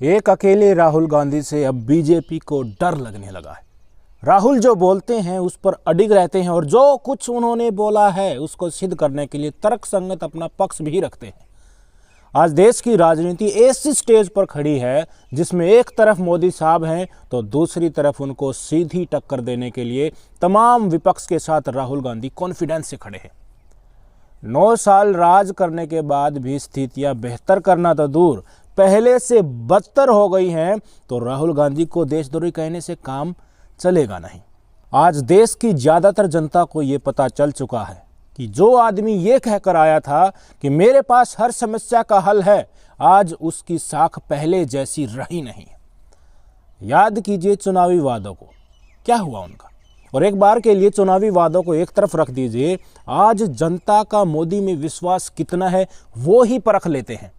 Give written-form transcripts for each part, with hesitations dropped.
एक अकेले राहुल गांधी से अब बीजेपी को डर लगने लगा है। राहुल जो बोलते हैं उस पर अडिग रहते हैं और जो कुछ उन्होंने बोला है उसको सिद्ध करने के लिए तर्कसंगत अपना पक्ष भी रखते हैं। आज देश की राजनीति ऐसी स्टेज पर खड़ी है जिसमें एक तरफ मोदी साहब हैं तो दूसरी तरफ उनको सीधी टक्कर देने के लिए तमाम विपक्ष के साथ राहुल गांधी कॉन्फिडेंस से खड़े हैं। 9 साल राज करने के बाद भी स्थितियां बेहतर करना तो दूर पहले से बदतर हो गई हैं, तो राहुल गांधी को देशद्रोही कहने से काम चलेगा नहीं। आज देश की ज़्यादातर जनता को ये पता चल चुका है कि जो आदमी ये कहकर आया था कि मेरे पास हर समस्या का हल है, आज उसकी साख पहले जैसी रही नहीं। याद कीजिए चुनावी वादों को, क्या हुआ उनका, और एक बार के लिए चुनावी वादों को एक तरफ रख दीजिए। आज जनता का मोदी में विश्वास कितना है वो ही परख लेते हैं,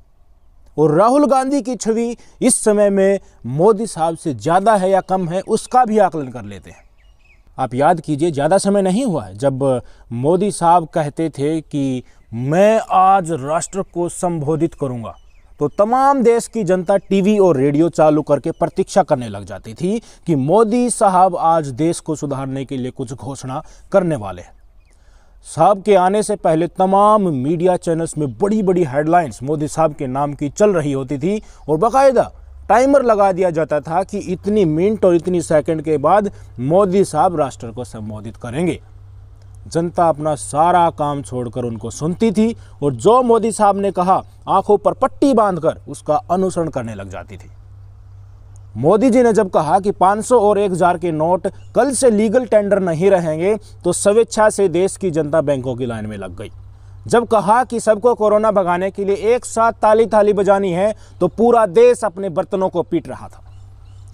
और राहुल गांधी की छवि इस समय में मोदी साहब से ज़्यादा है या कम है उसका भी आकलन कर लेते हैं। आप याद कीजिए, ज़्यादा समय नहीं हुआ है जब मोदी साहब कहते थे कि मैं आज राष्ट्र को संबोधित करूंगा, तो तमाम देश की जनता टीवी और रेडियो चालू करके प्रतीक्षा करने लग जाती थी कि मोदी साहब आज देश को सुधारने के लिए कुछ घोषणा करने वाले हैं। साहब के आने से पहले तमाम मीडिया चैनल्स में बड़ी बड़ी हेडलाइंस मोदी साहब के नाम की चल रही होती थी और बाकायदा टाइमर लगा दिया जाता था कि इतनी मिनट और इतनी सेकंड के बाद मोदी साहब राष्ट्र को संबोधित करेंगे। जनता अपना सारा काम छोड़कर उनको सुनती थी और जो मोदी साहब ने कहा आंखों पर पट्टी बांधकर उसका अनुसरण करने लग जाती थी। मोदी जी ने जब कहा कि 500 और 1000 के नोट कल से लीगल टेंडर नहीं रहेंगे, तो स्वेच्छा से देश की जनता बैंकों की लाइन में लग गई। जब कहा कि सबको कोरोना भगाने के लिए एक साथ ताली थाली बजानी है, तो पूरा देश अपने बर्तनों को पीट रहा था।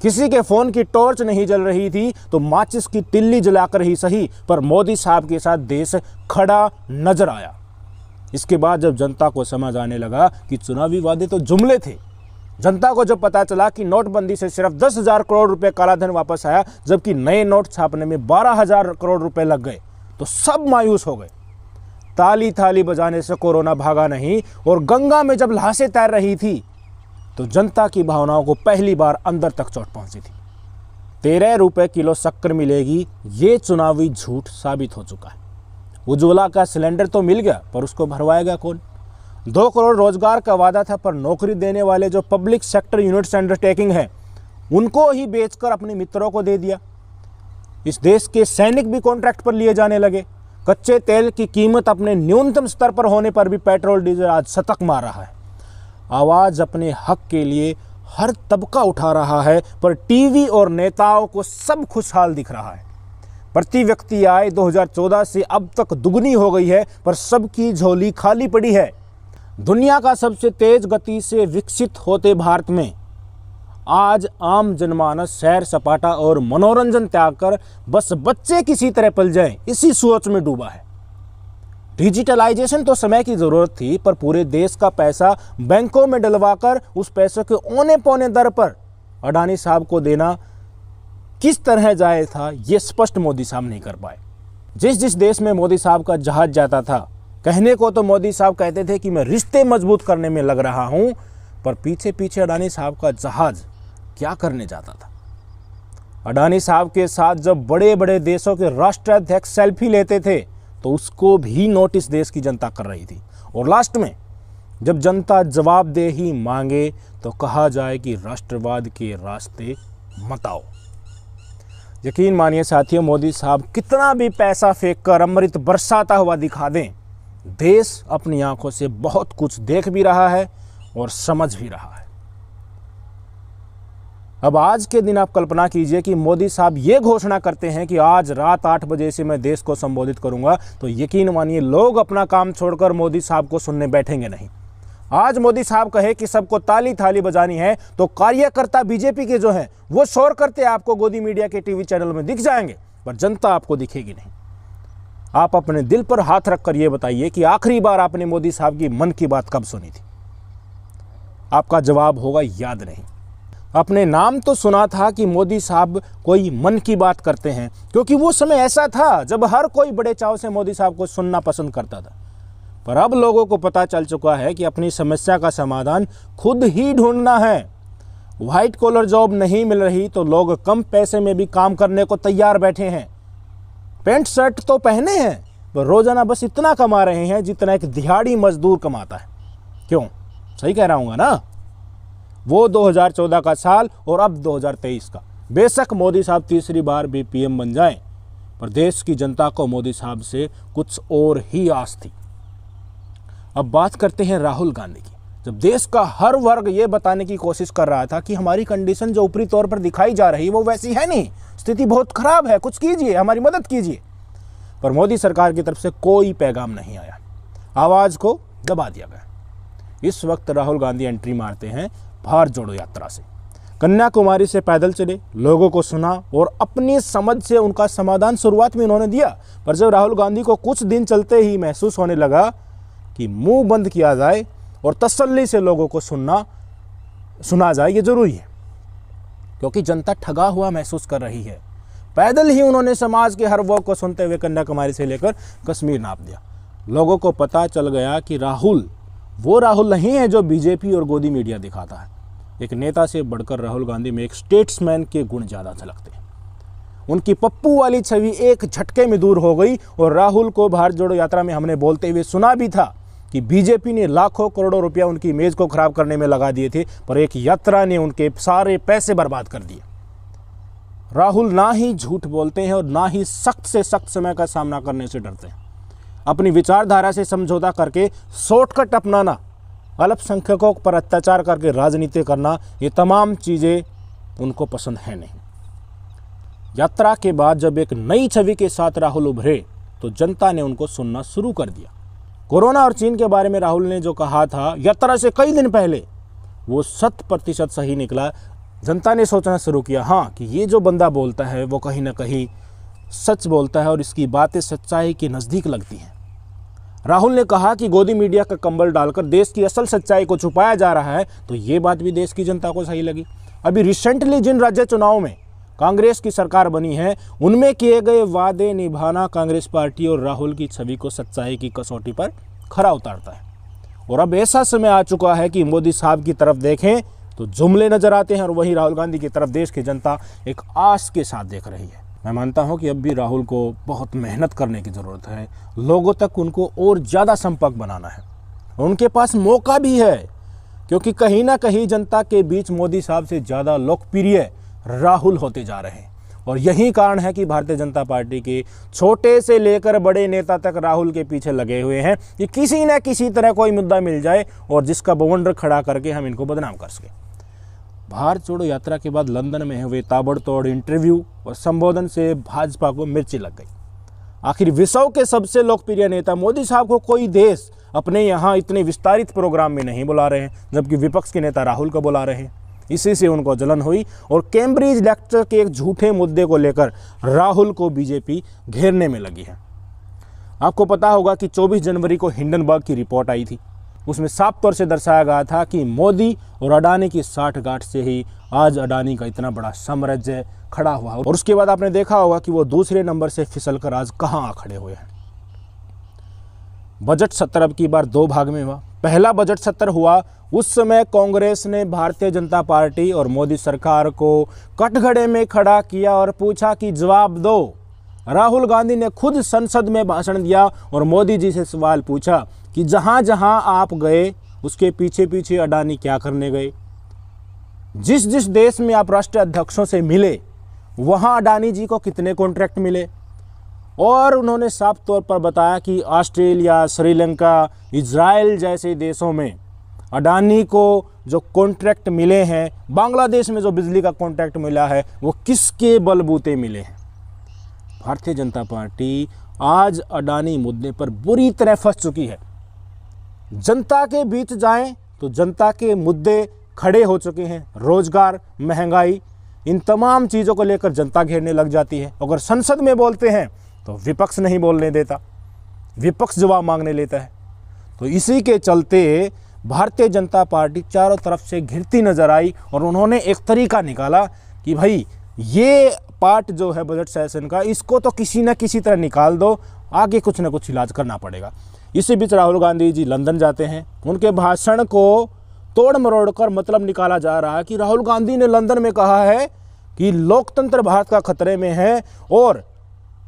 किसी के फोन की टॉर्च नहीं जल रही थी तो माचिस की तिल्ली जलाकर ही सही, पर मोदी साहब के साथ देश खड़ा नजर आया। इसके बाद जब जनता को समझ आने लगा कि चुनावी वादे तो जुमले थे, जनता को जब पता चला कि नोटबंदी से सिर्फ 10,000 करोड़ रुपए काला धन वापस आया, जबकि नए नोट छापने में 12,000 करोड़ रुपए लग गए, तो सब मायूस हो गए। ताली थाली बजाने से कोरोना भागा नहीं, और गंगा में जब लाशें तैर रही थी तो जनता की भावनाओं को पहली बार अंदर तक चोट पहुंची थी। 13 रुपए किलो शक्कर मिलेगी, ये चुनावी झूठ साबित हो चुका है। उज्ज्वला का सिलेंडर तो मिल गया, पर उसको भरवाएगा कौन? 2 करोड़ रोजगार का वादा था, पर नौकरी देने वाले जो पब्लिक सेक्टर यूनिट्स अंडरटेकिंग है उनको ही बेचकर अपने मित्रों को दे दिया। इस देश के सैनिक भी कॉन्ट्रैक्ट पर लिए जाने लगे। कच्चे तेल की कीमत अपने न्यूनतम स्तर पर होने पर भी पेट्रोल डीजल आज शतक मार रहा है। आवाज अपने हक के लिए हर तबका उठा रहा है, पर टीवी और नेताओं को सब खुशहाल दिख रहा है। प्रति व्यक्ति आय 2014 से अब तक दुगनी हो गई है, पर सबकी झोली खाली पड़ी है। दुनिया का सबसे तेज गति से विकसित होते भारत में आज आम जनमानस सैर सपाटा और मनोरंजन त्याग कर बस बच्चे किसी तरह पल जाएं, इसी सोच में डूबा है। डिजिटलाइजेशन तो समय की जरूरत थी, पर पूरे देश का पैसा बैंकों में डलवाकर उस पैसे के औने पौने दर पर अडानी साहब को देना किस तरह जायज था, ये स्पष्ट मोदी साहब नहीं कर पाए। जिस जिस देश में मोदी साहब का जहाज जाता था, कहने को तो मोदी साहब कहते थे कि मैं रिश्ते मजबूत करने में लग रहा हूं, पर पीछे पीछे अडानी साहब का जहाज क्या करने जाता था। अडानी साहब के साथ जब बड़े बड़े देशों के राष्ट्राध्यक्ष सेल्फी लेते थे तो उसको भी नोटिस देश की जनता कर रही थी। और लास्ट में जब जनता जवाबदेही मांगे तो कहा जाए कि राष्ट्रवाद के रास्ते मत आओ। यकीन मानिए साथियों, मोदी साहब कितना भी पैसा फेंक कर अमृत बरसाता हुआ दिखा दें, देश अपनी आंखों से बहुत कुछ देख भी रहा है और समझ भी रहा है। अब आज के दिन आप कल्पना कीजिए कि मोदी साहब ये घोषणा करते हैं कि आज रात 8 बजे से मैं देश को संबोधित करूंगा, तो यकीन मानिए लोग अपना काम छोड़कर मोदी साहब को सुनने बैठेंगे नहीं। आज मोदी साहब कहे कि सबको ताली थाली बजानी है, तो कार्यकर्ता बीजेपी के जो हैं वो शोर करते आपको गोदी मीडिया के टीवी चैनल में दिख जाएंगे, पर जनता आपको दिखेगी नहीं। आप अपने दिल पर हाथ रखकर यह बताइए कि आखिरी बार आपने मोदी साहब की मन की बात कब सुनी थी? आपका जवाब होगा याद नहीं। अपने नाम तो सुना था कि मोदी साहब कोई मन की बात करते हैं, क्योंकि वो समय ऐसा था जब हर कोई बड़े चाव से मोदी साहब को सुनना पसंद करता था। पर अब लोगों को पता चल चुका है कि अपनी समस्या का समाधान खुद ही ढूंढना है। व्हाइट कॉलर जॉब नहीं मिल रही तो लोग कम पैसे में भी काम करने को तैयार बैठे हैं। पैंट शर्ट तो पहने हैं पर रोजाना बस इतना कमा रहे हैं जितना एक दिहाड़ी मजदूर कमाता है। क्यों? सही कह रहा हूँ ना? वो 2014 का साल और अब 2023 का। बेशक मोदी साहब तीसरी बार भी पीएम बन जाएं, पर देश की जनता को मोदी साहब से कुछ और ही आस थी। अब बात करते हैं राहुल गांधी की। जब देश का हर वर्ग ये बताने की कोशिश कर रहा था कि हमारी कंडीशन जो ऊपरी तौर पर दिखाई जा रही है वो वैसी है नहीं, स्थिति बहुत खराब है, कुछ कीजिए, हमारी मदद कीजिए, पर मोदी सरकार की तरफ से कोई पैगाम नहीं आया, आवाज़ को दबा दिया गया। इस वक्त राहुल गांधी एंट्री मारते हैं भारत जोड़ो यात्रा से। कन्याकुमारी से पैदल चले, लोगों को सुना और अपनी समझ से उनका समाधान शुरुआत में उन्होंने दिया। पर जब राहुल गांधी को कुछ दिन चलते ही महसूस होने लगा कि मुंह बंद किया जाए और तसल्ली से लोगों को सुना जाए, ये जरूरी है, क्योंकि जनता ठगा हुआ महसूस कर रही है। पैदल ही उन्होंने समाज के हर वर्ग को सुनते हुए कन्याकुमारी से लेकर कश्मीर नाप दिया। लोगों को पता चल गया कि राहुल वो राहुल नहीं है जो बीजेपी और गोदी मीडिया दिखाता है। एक नेता से बढ़कर राहुल गांधी में एक स्टेट्समैन के गुण ज़्यादा झलकते हैं। उनकी पप्पू वाली छवि एक झटके में दूर हो गई और राहुल को भारत जोड़ो यात्रा में हमने बोलते हुए सुना भी था कि बीजेपी ने लाखों करोड़ों रुपया उनकी इमेज को खराब करने में लगा दिए थे, पर एक यात्रा ने उनके सारे पैसे बर्बाद कर दिए। राहुल ना ही झूठ बोलते हैं और ना ही सख्त से सख्त समय का सामना करने से डरते हैं। अपनी विचारधारा से समझौता करके शॉर्टकट अपनाना, अल्पसंख्यकों पर अत्याचार करके राजनीति करना, ये तमाम चीज़ें उनको पसंद है नहीं। यात्रा के बाद जब एक नई छवि के साथ राहुल उभरे तो जनता ने उनको सुनना शुरू कर दिया। कोरोना और चीन के बारे में राहुल ने जो कहा था यात्रा से कई दिन पहले, वो 100% सही निकला। जनता ने सोचना शुरू किया, हाँ, कि ये जो बंदा बोलता है वो कहीं ना कहीं सच बोलता है और इसकी बातें सच्चाई के नज़दीक लगती हैं। राहुल ने कहा कि गोदी मीडिया का कंबल डालकर देश की असल सच्चाई को छुपाया जा रहा है, तो ये बात भी देश की जनता को सही लगी। अभी रिसेंटली जिन राज्य चुनाव में कांग्रेस की सरकार बनी है, उनमें किए गए वादे निभाना कांग्रेस पार्टी और राहुल की छवि को सच्चाई की कसौटी पर खरा उतारता है। और अब ऐसा समय आ चुका है कि मोदी साहब की तरफ देखें तो जुमले नजर आते हैं और वहीं राहुल गांधी की तरफ देश की जनता एक आस के साथ देख रही है। मैं मानता हूं कि अब भी राहुल को बहुत मेहनत करने की ज़रूरत है। लोगों तक उनको और ज़्यादा संपर्क बनाना है। उनके पास मौका भी है, क्योंकि कहीं ना कहीं जनता के बीच मोदी साहब से ज़्यादा लोकप्रिय राहुल होते जा रहे हैं। और यही कारण है कि भारतीय जनता पार्टी के छोटे से लेकर बड़े नेता तक राहुल के पीछे लगे हुए हैं कि किसी न किसी तरह कोई मुद्दा मिल जाए और जिसका बवंडर खड़ा करके हम इनको बदनाम कर सकें। भारत जोड़ो यात्रा के बाद लंदन में हुए ताबड़तोड़ इंटरव्यू और संबोधन से भाजपा को मिर्ची लग गई। आखिर विश्व के सबसे लोकप्रिय नेता मोदी साहब को कोई देश अपने यहाँ इतने विस्तारित प्रोग्राम में नहीं बुला रहे हैं, जबकि विपक्ष के नेता राहुल को बुला रहे हैं। इसी से उनको जलन हुई और कैम्ब्रिज लेक्चर के एक झूठे मुद्दे को लेकर राहुल को बीजेपी घेरने में लगी है। आपको पता होगा कि 24 जनवरी को हिंडनबर्ग की रिपोर्ट आई थी। उसमें साफ तौर से दर्शाया गया था कि मोदी और अडानी की साठगांठ से ही आज अडानी का इतना बड़ा साम्राज्य खड़ा हुआ। और उसके बाद आपने देखा होगा कि वो दूसरे नंबर से फिसलकर आज कहाँ आ खड़े हुए हैं। बजट सत्र अब की बार 2 भाग में हुआ। पहला बजट सत्र हुआ उस समय कांग्रेस ने भारतीय जनता पार्टी और मोदी सरकार को कटघरे में खड़ा किया और पूछा कि जवाब दो। राहुल गांधी ने खुद संसद में भाषण दिया और मोदी जी से सवाल पूछा कि जहां जहां आप गए उसके पीछे पीछे अडानी क्या करने गए। जिस जिस देश में आप राष्ट्रीय अध्यक्षों से मिले वहां अडानी जी को कितने कॉन्ट्रैक्ट मिले। और उन्होंने साफ तौर पर बताया कि ऑस्ट्रेलिया, श्रीलंका, इजराइल जैसे देशों में अडानी को जो कॉन्ट्रैक्ट मिले हैं, बांग्लादेश में जो बिजली का कॉन्ट्रैक्ट मिला है, वो किसके बलबूते मिले हैं। भारतीय जनता पार्टी आज अडानी मुद्दे पर बुरी तरह फंस चुकी है। जनता के बीच जाएं तो जनता के मुद्दे खड़े हो चुके हैं। रोजगार, महंगाई, इन तमाम चीज़ों को लेकर जनता घेरने लग जाती है। अगर संसद में बोलते हैं तो विपक्ष नहीं बोलने देता, विपक्ष जवाब मांगने लेता है। तो इसी के चलते भारतीय जनता पार्टी चारों तरफ से घिरती नजर आई और उन्होंने एक तरीका निकाला कि भाई ये पार्ट जो है बजट सेशन का, इसको तो किसी न किसी तरह निकाल दो, आगे कुछ ना कुछ इलाज करना पड़ेगा। इसी बीच राहुल गांधी जी लंदन जाते हैं। उनके भाषण को तोड़ मरोड़ कर मतलब निकाला जा रहा है कि राहुल गांधी ने लंदन में कहा है कि लोकतंत्र भारत का खतरे में है और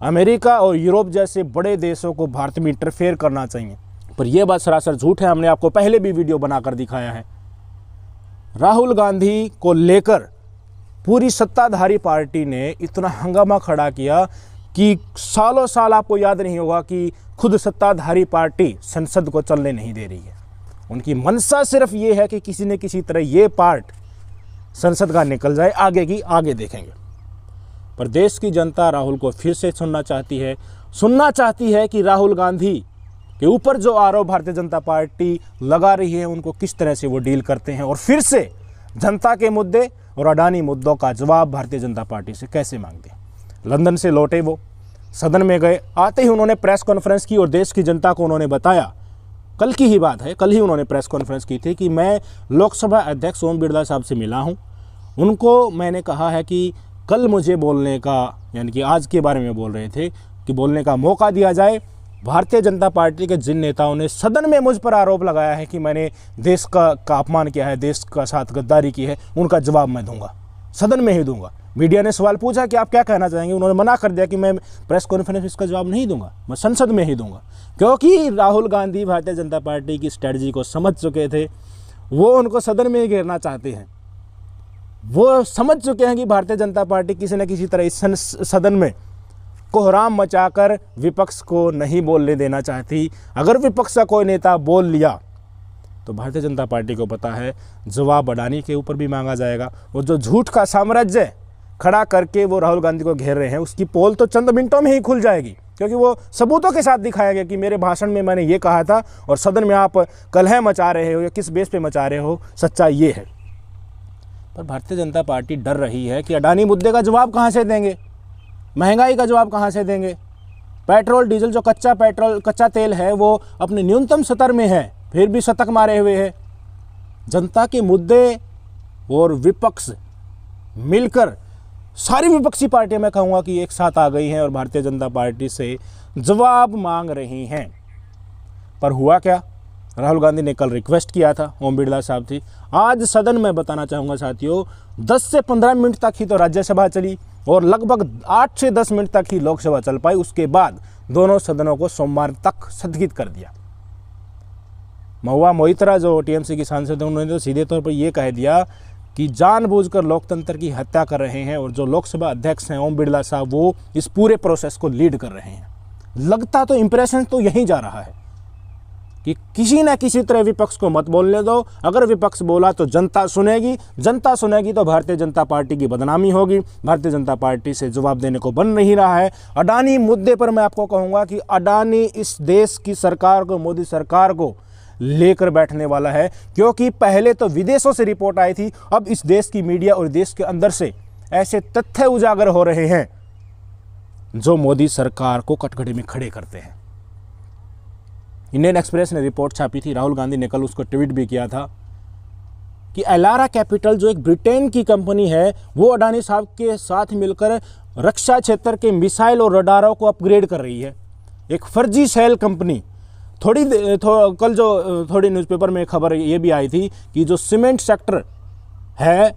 अमेरिका और यूरोप जैसे बड़े देशों को भारत में इंटरफेयर करना चाहिए। पर यह बात सरासर झूठ है। हमने आपको पहले भी वीडियो बनाकर दिखाया है। राहुल गांधी को लेकर पूरी सत्ताधारी पार्टी ने इतना हंगामा खड़ा किया कि सालों साल आपको याद नहीं होगा कि खुद सत्ताधारी पार्टी संसद को चलने नहीं दे रही है। उनकी मंशा सिर्फ ये है कि किसी न किसी तरह ये पार्ट संसद का निकल जाए, आगे की आगे देखेंगे। पर देश की जनता राहुल को फिर से सुनना चाहती है कि राहुल गांधी के ऊपर जो आरोप भारतीय जनता पार्टी लगा रही है उनको किस तरह से वो डील करते हैं और फिर से जनता के मुद्दे और अडानी मुद्दों का जवाब भारतीय जनता पार्टी से कैसे मांगते हैं। लंदन से लौटे वो सदन में गए, आते ही उन्होंने प्रेस कॉन्फ्रेंस की और देश की जनता को उन्होंने बताया, कल की ही बात है, कल ही उन्होंने प्रेस कॉन्फ्रेंस की थी कि मैं लोकसभा अध्यक्ष ओम बिरला साहब से मिला हूं। उनको मैंने कहा है कि कल मुझे बोलने का, यानी कि आज के बारे में बोल रहे थे, कि बोलने का मौका दिया जाए। भारतीय जनता पार्टी के जिन नेताओं ने सदन में मुझ पर आरोप लगाया है कि मैंने देश का अपमान किया है, देश का साथ गद्दारी की है, उनका जवाब मैं दूंगा, सदन में ही दूंगा। मीडिया ने सवाल पूछा कि आप क्या कहना चाहेंगे, उन्होंने मना कर दिया कि मैं प्रेस कॉन्फ्रेंस में इसका जवाब नहीं दूंगा, मैं संसद में ही दूंगा। क्योंकि राहुल गांधी भारतीय जनता पार्टी की स्ट्रेटजी को समझ चुके थे, वो उनको सदन में ही घेरना चाहते हैं। वो समझ चुके हैं कि भारतीय जनता पार्टी किसी न किसी तरह इस सदन में कोहराम मचाकर विपक्ष को नहीं बोलने देना चाहती। अगर विपक्ष का कोई नेता बोल लिया तो भारतीय जनता पार्टी को पता है जवाब अडानी के ऊपर भी मांगा जाएगा। वो जो झूठ का साम्राज्य खड़ा करके वो राहुल गांधी को घेर रहे हैं, उसकी पोल तो चंद मिनटों में ही खुल जाएगी, क्योंकि वो सबूतों के साथ दिखाया गया कि मेरे भाषण में मैंने ये कहा था और सदन में आप कलह मचा रहे हो या किस बेस पे मचा रहे हो, सच्चाई ये है। पर भारतीय जनता पार्टी डर रही है कि अडानी मुद्दे का जवाब कहाँ से देंगे, महंगाई का जवाब कहाँ से देंगे। पेट्रोल डीजल जो कच्चा तेल है वो अपने न्यूनतम स्तर में है, फिर भी शतक मारे हुए है। जनता के मुद्दे और विपक्ष मिलकर, सारी विपक्षी पार्टियां मैं कहूँगा कि एक साथ आ गई हैं और भारतीय जनता पार्टी से जवाब मांग रही हैं। पर हुआ क्या, राहुल गांधी ने कल रिक्वेस्ट किया था, ओम बिरला साहब थी। आज सदन में बताना चाहूँगा साथियों, 10 से 15 मिनट तक ही तो राज्यसभा चली और लगभग 8 से 10 मिनट तक ही लोकसभा चल पाई। उसके बाद दोनों सदनों को सोमवार तक स्थगित कर दिया। महुआ मोइत्रा जो टीएमसी की सांसद है, उन्होंने तो सीधे तौर पर यह कह दिया कि जानबूझकर लोकतंत्र की हत्या कर रहे हैं और जो लोकसभा अध्यक्ष हैं ओम बिरला साहब, वो इस पूरे प्रोसेस को लीड कर रहे हैं। लगता तो इंप्रेशन तो यहीं जा रहा है कि किसी न किसी तरह विपक्ष को मत बोलने दो। अगर विपक्ष बोला तो जनता सुनेगी तो भारतीय जनता पार्टी की बदनामी होगी। भारतीय जनता पार्टी से जवाब देने को बन नहीं रहा है। अडानी मुद्दे पर मैं आपको कहूँगा कि अडानी इस देश की सरकार को, मोदी सरकार को लेकर बैठने वाला है, क्योंकि पहले तो विदेशों से रिपोर्ट आई थी, अब इस देश की मीडिया और देश के अंदर से ऐसे तथ्य उजागर हो रहे हैं जो मोदी सरकार को कटघरे में खड़े करते हैं। इंडियन एक्सप्रेस ने रिपोर्ट छापी थी, राहुल गांधी ने कल उसको ट्वीट भी किया था कि एलारा कैपिटल जो एक ब्रिटेन की कंपनी है, वो अडानी साहब के साथ मिलकर रक्षा क्षेत्र के मिसाइल और रडारों को अपग्रेड कर रही है। एक फर्जी सेल कंपनी। कल जो थोड़ी न्यूज़पेपर में खबर ये भी आई थी कि जो सीमेंट सेक्टर है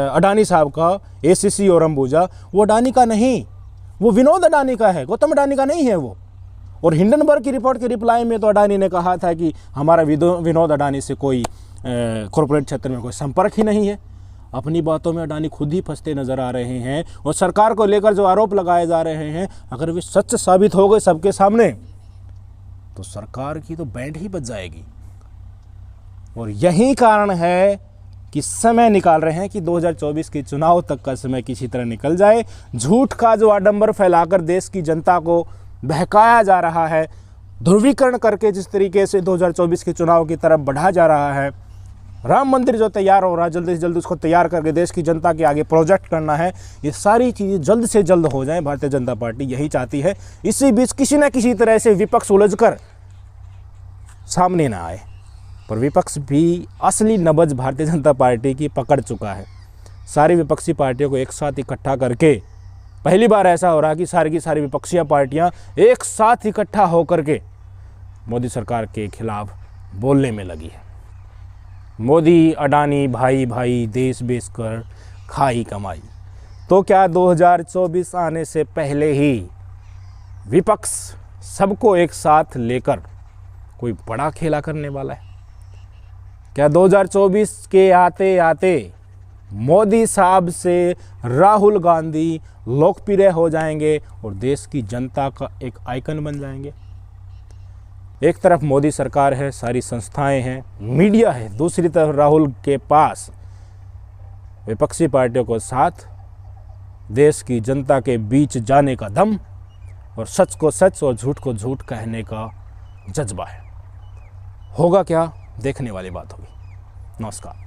अडानी साहब का, एसीसी और अंबुजा, वो अडानी का नहीं, वो विनोद अडानी का है, गौतम अडानी का नहीं है वो। और हिंडनबर्ग की रिपोर्ट के रिप्लाई में तो अडानी ने कहा था कि हमारा विनोद अडानी से कोई कॉर्पोरेट क्षेत्र में कोई संपर्क ही नहीं है। अपनी बातों में अडानी खुद ही फंसते नजर आ रहे हैं और सरकार को लेकर जो आरोप लगाए जा रहे हैं, अगर वे सच साबित हो गए सबके सामने तो सरकार की तो बैंड ही बज जाएगी। और यही कारण है कि समय निकाल रहे हैं कि 2024 के चुनाव तक का समय किसी तरह निकल जाए। झूठ का जो आडंबर फैलाकर देश की जनता को बहकाया जा रहा है, ध्रुवीकरण करके जिस तरीके से 2024 के चुनाव की तरफ बढ़ा जा रहा है, राम मंदिर जो तैयार हो रहा है, जल्दी से जल्द उसको तैयार करके देश की जनता के आगे प्रोजेक्ट करना है, ये सारी चीज़ें जल्द से जल्द हो जाएं। भारतीय जनता पार्टी यही चाहती है। इसी बीच किसी न किसी तरह से विपक्ष उलझकर सामने ना आए, पर विपक्ष भी असली नब्ज भारतीय जनता पार्टी की पकड़ चुका है। सारी विपक्षी पार्टियों को एक साथ इकट्ठा करके, पहली बार ऐसा हो रहा है कि सारी की सारी विपक्षी पार्टियां एक साथ इकट्ठा होकर के मोदी सरकार के खिलाफ बोलने में लगी है। मोदी अडानी भाई भाई देश बेचकर खाई कमाई। तो क्या 2024 आने से पहले ही विपक्ष सबको एक साथ लेकर कोई बड़ा खेला करने वाला है? क्या 2024 के आते आते मोदी साहब से राहुल गांधी लोकप्रिय हो जाएंगे और देश की जनता का एक आइकन बन जाएंगे? एक तरफ मोदी सरकार है, सारी संस्थाएं हैं, मीडिया है, दूसरी तरफ राहुल के पास विपक्षी पार्टियों को साथ, देश की जनता के बीच जाने का दम और सच को सच और झूठ को झूठ कहने का जज्बा है। होगा क्या, देखने वाली बात होगी। नमस्कार।